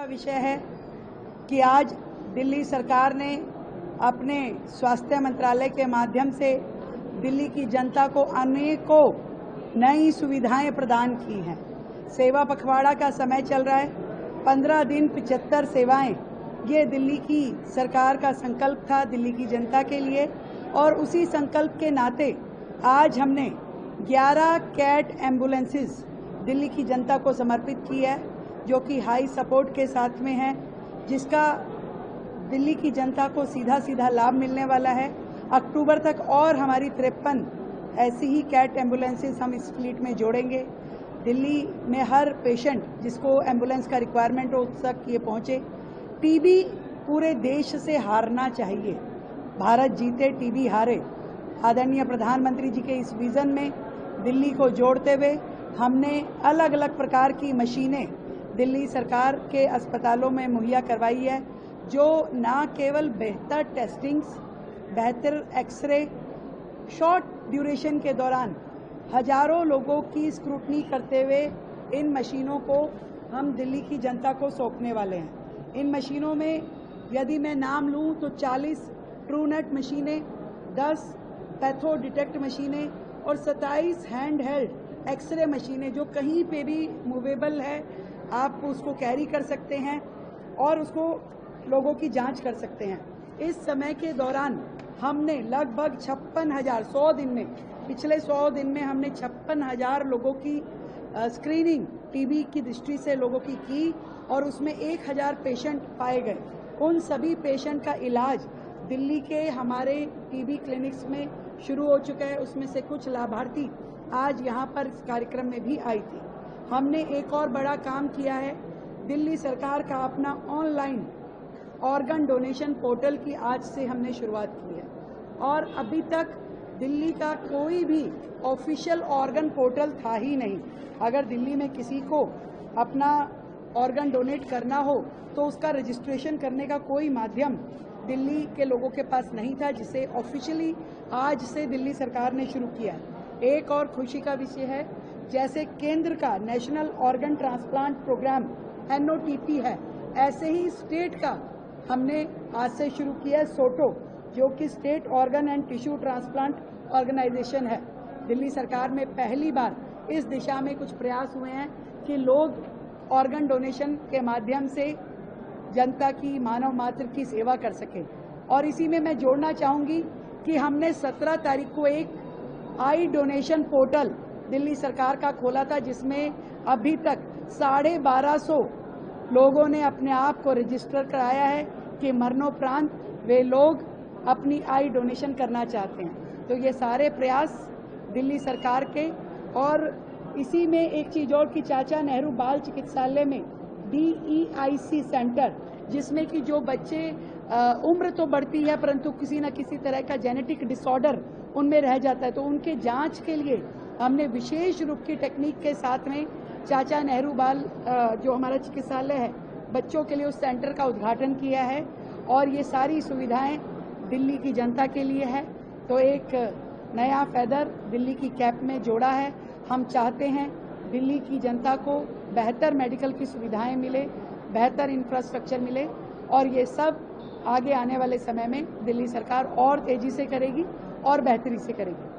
का विषय है कि आज दिल्ली सरकार ने अपने स्वास्थ्य मंत्रालय के माध्यम से दिल्ली की जनता को अनेकों नई सुविधाएं प्रदान की हैं। सेवा पखवाड़ा का समय चल रहा है, 15 दिन 75 सेवाएं, ये दिल्ली की सरकार का संकल्प था दिल्ली की जनता के लिए। और उसी संकल्प के नाते आज हमने 11 कैट एम्बुलेंसेस दिल्ली की जनता को समर्पित की है, जो कि हाई सपोर्ट के साथ में है, जिसका दिल्ली की जनता को सीधा सीधा लाभ मिलने वाला है। अक्टूबर तक और हमारी 53 ऐसी ही कैट एम्बुलेंसेस हम इस फ्लीट में जोड़ेंगे। दिल्ली में हर पेशेंट जिसको एम्बुलेंस का रिक्वायरमेंट हो तक ये पहुँचे। टीबी पूरे देश से हारना चाहिए, भारत जीते टीबी हारे। आदरणीय प्रधानमंत्री जी के इस विज़न में दिल्ली को जोड़ते हुए हमने अलग अलग प्रकार की मशीनें दिल्ली सरकार के अस्पतालों में मुहैया करवाई है, जो न केवल बेहतर टेस्टिंग्स, बेहतर एक्सरे, शॉर्ट ड्यूरेशन के दौरान हजारों लोगों की स्क्रूटनी करते हुए इन मशीनों को हम दिल्ली की जनता को सौंपने वाले हैं। इन मशीनों में यदि मैं नाम लूं तो 40 ट्रूनेट मशीनें, 10 पैथो डिटेक्ट मशीनें और 27 हैंड हेल्ड एक्सरे मशीनें, जो कहीं पे भी मूवेबल है, आप उसको कैरी कर सकते हैं और उसको लोगों की जांच कर सकते हैं। इस समय के दौरान हमने लगभग 56,000 100 दिन में, पिछले 100 दिन में हमने 56,000 लोगों की स्क्रीनिंग टीबी की दृष्टि से लोगों की और उसमें 1000 पेशेंट पाए गए। उन सभी पेशेंट का इलाज दिल्ली के हमारे टीबी क्लिनिक्स में शुरू हो चुका है। उसमें से कुछ लाभार्थी आज यहाँ पर इस कार्यक्रम में भी आई थी। हमने एक और बड़ा काम किया है, दिल्ली सरकार का अपना ऑनलाइन ऑर्गन डोनेशन पोर्टल की आज से हमने शुरुआत की है। और अभी तक दिल्ली का कोई भी ऑफिशियल ऑर्गन पोर्टल था ही नहीं। अगर दिल्ली में किसी को अपना ऑर्गन डोनेट करना हो तो उसका रजिस्ट्रेशन करने का कोई माध्यम दिल्ली के लोगों के पास नहीं था, जिसे ऑफिशियली आज से दिल्ली सरकार ने शुरू किया है। एक और खुशी का विषय है, जैसे केंद्र का national organ transplant programme NOTP है, ऐसे ही स्टेट का हमने आज से शुरू किया है सोटो, जो कि state organ and tissue transplant organisation है। दिल्ली सरकार में पहली बार इस दिशा में कुछ प्रयास हुए हैं कि लोग ऑर्गन डोनेशन के माध्यम से जनता की, मानव मात्र की सेवा कर सके। और इसी में मैं जोड़ना चाहूँगी कि हमने 17 तारीख को एक आई डोनेशन पोर्टल दिल्ली सरकार का खोला था, जिसमें अभी तक 1250 लोगों ने अपने आप को रजिस्टर कराया है कि मरणोपरांत वे लोग अपनी आई डोनेशन करना चाहते हैं। तो ये सारे प्रयास दिल्ली सरकार के। और इसी में एक चीज़ और कि चाचा नेहरू बाल चिकित्सालय में DEIC सेंटर, जिसमें कि जो बच्चे उम्र तो बढ़ती है परंतु किसी न किसी तरह का जेनेटिक डिसऑर्डर उनमें रह जाता है, तो उनके जांच के लिए हमने विशेष रूप की टेक्निक के साथ में चाचा नेहरू बाल जो हमारा चिकित्सालय है बच्चों के लिए, उस सेंटर का उद्घाटन किया है। और ये सारी सुविधाएं दिल्ली की जनता के लिए है। तो एक नया फेदर दिल्ली की कैप में जोड़ा है। हम चाहते हैं दिल्ली की जनता को बेहतर मेडिकल की सुविधाएं मिले, बेहतर इंफ्रास्ट्रक्चर मिले, और ये सब आगे आने वाले समय में दिल्ली सरकार और तेजी से करेगी और बेहतरी से करेगी।